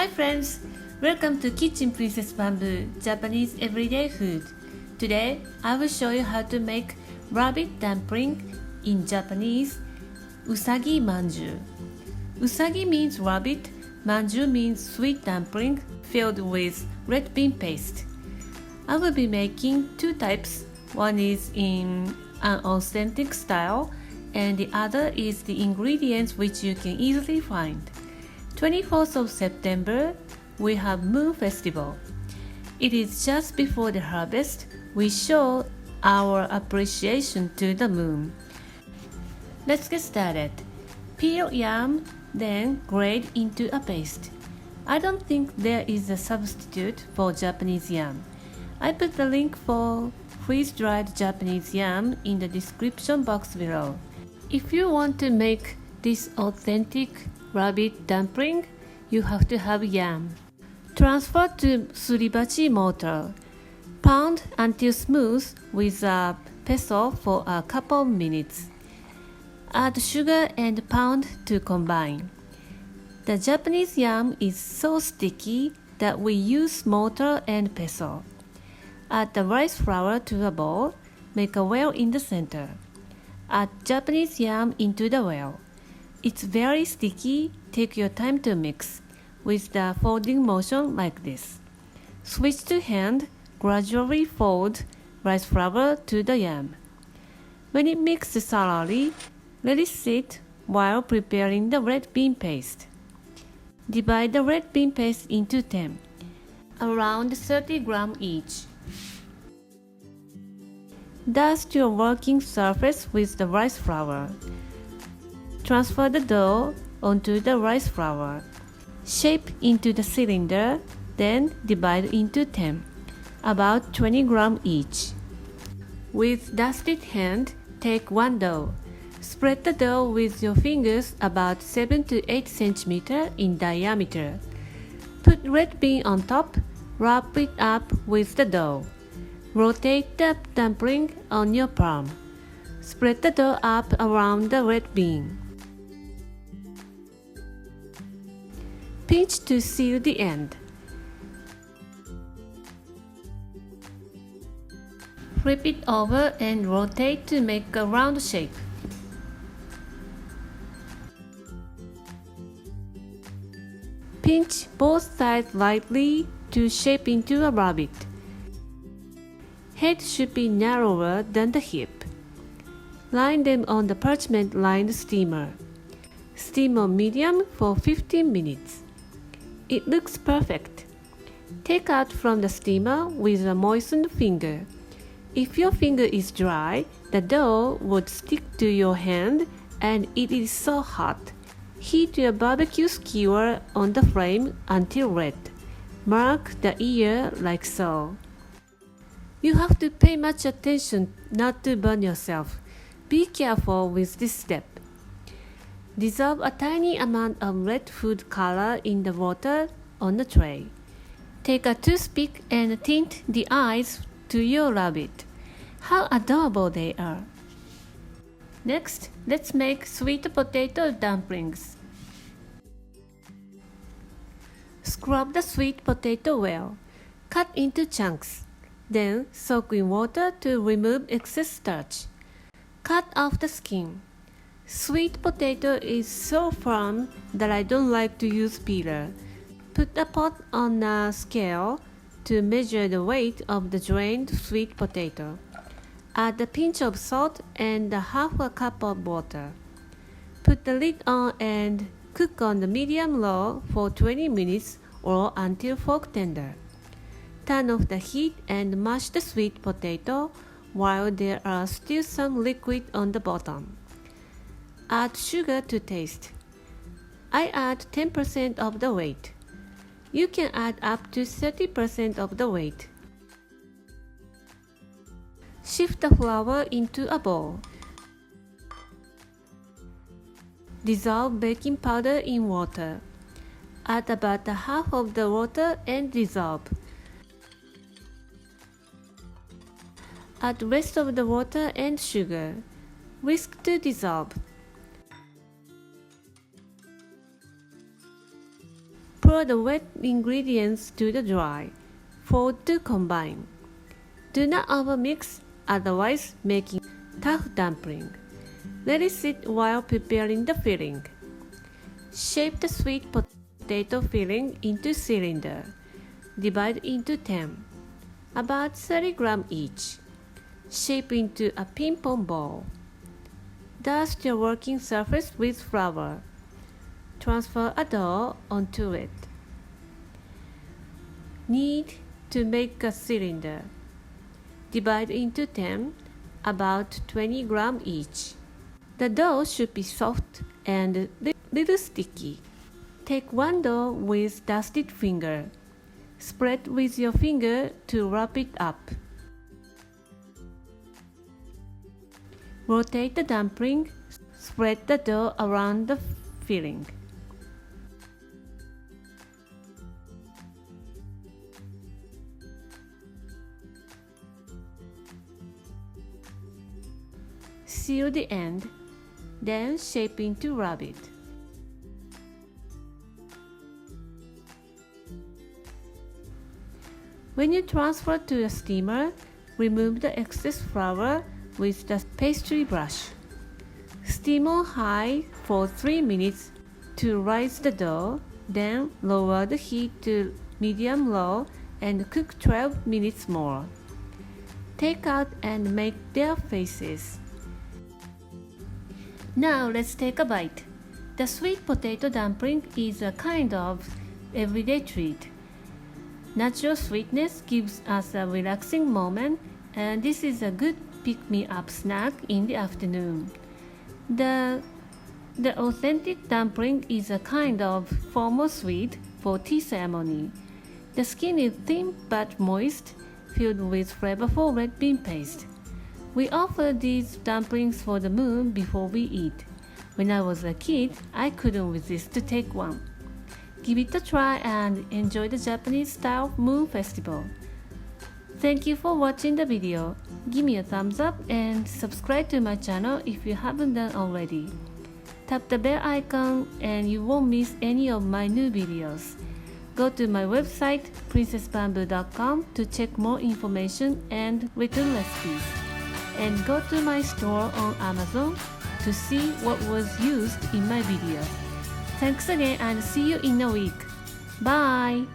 Hi friends! Welcome to Kitchen Princess Bamboo, Japanese everyday food. Today, I will show you how to make rabbit dumpling, in Japanese, Usagi Manju. Usagi means rabbit, Manju means sweet dumpling filled with red bean paste. I will be making two types. One is in an authentic style, and the other is the ingredients which you can easily find. 24th of September, we have Moon Festival. It is just before the harvest. We show our appreciation to the moon. Let's get started. Peel yam, then grate into a paste. I don't think there is a substitute for Japanese yam. I put the link for freeze-dried Japanese yam in the description box below. If you want to make this authentic rabbit dumpling, you have to have yam. Transfer to suribachi mortar. Pound until smooth with a pestle for a couple minutes. Add sugar and pound to combine. The Japanese yam is so sticky that we use mortar and pestle. Add the rice flour to a bowl. Make a well in the center. Add Japanese yam into the well. It's very sticky. Take your time to mix with the folding motion like this. Switch to hand. Gradually fold rice flour to the yam. When it mixes thoroughly, let it sit while preparing the red bean paste. Divide the red bean paste into 10, around 30 grams each. Dust your working surface with the rice flour. Transfer the dough onto the rice flour. Shape into the cylinder, then divide into 10, about 20 grams each. With dusted hand, take one dough. Spread the dough with your fingers about 7 to 8 cm in diameter. Put red bean on top. Wrap it up with the dough. Rotate the dumpling on your palm. Spread the dough up around the red bean. Pinch to seal the end. Flip it over and rotate to make a round shape. Pinch both sides lightly to shape into a rabbit. Head should be narrower than the hip. Line them on the parchment-lined steamer. Steam on medium for 15 minutes. It looks perfect. Take out from the steamer with a moistened finger. If your finger is dry, the dough would stick to your hand and it is so hot. Heat your barbecue skewer on the flame until red. Mark the ear like so. You have to pay much attention not to burn yourself. Be careful with this step. Dissolve a tiny amount of red food color in the water on the tray. Take a toothpick and tint the eyes to your rabbit. How adorable they are! Next, let's make sweet potato dumplings. Scrub the sweet potato well. Cut into chunks. Then soak in water to remove excess starch. Cut off the skin. Sweet potato is so firm that I don't like to use peeler. Put a pot on a scale to measure the weight of the drained sweet potato. Add a pinch of salt and half a cup of water. Put the lid on and cook on the medium-low for 20 minutes or until fork tender. Turn off the heat and mash the sweet potato while there are still some liquid on the bottom. Add sugar to taste. I add 10% of the weight. You can add up to 30% of the weight. Shift the flour into a bowl. Dissolve baking powder in water. Add about half of the water and dissolve. Add rest of the water and sugar. Whisk to dissolve. Pour the wet ingredients to the dry. Fold to combine. Do not overmix, otherwise making tough dumpling. Let it sit while preparing the filling. Shape the sweet potato filling into cylinder. Divide into 10, about 30 grams each. Shape into a ping pong ball. Dust your working surface with flour. Transfer a dough onto it. Knead to make a cylinder. Divide into 10, about 20 grams each. The dough should be soft and little sticky. Take one dough with dusted finger. Spread with your finger to wrap it up. Rotate the dumpling. Spread the dough around the filling. Seal the end, then shape into rabbit. When you transfer to a steamer, remove the excess flour with the pastry brush. Steam on high for 3 minutes to rise the dough, then lower the heat to medium-low and cook 12 minutes more. Take out and make their faces. Now let's take a bite. The sweet potato dumpling is a kind of everyday treat. Natural sweetness gives us a relaxing moment, and this is a good pick-me-up snack in the afternoon. The authentic dumpling is a kind of formal sweet for tea ceremony. The skin is thin but moist, filled with flavorful red bean paste. We offer these dumplings for the moon before we eat. When I was a kid, I couldn't resist to take one. Give it a try and enjoy the Japanese-style moon festival. Thank you for watching the video. Give me a thumbs up and subscribe to my channel if you haven't done already. Tap the bell icon and you won't miss any of my new videos. Go to my website princessbamboo.com to check more information and written recipes. And go to my store on Amazon to see what was used in my video. Thanks again and see you in a week. Bye!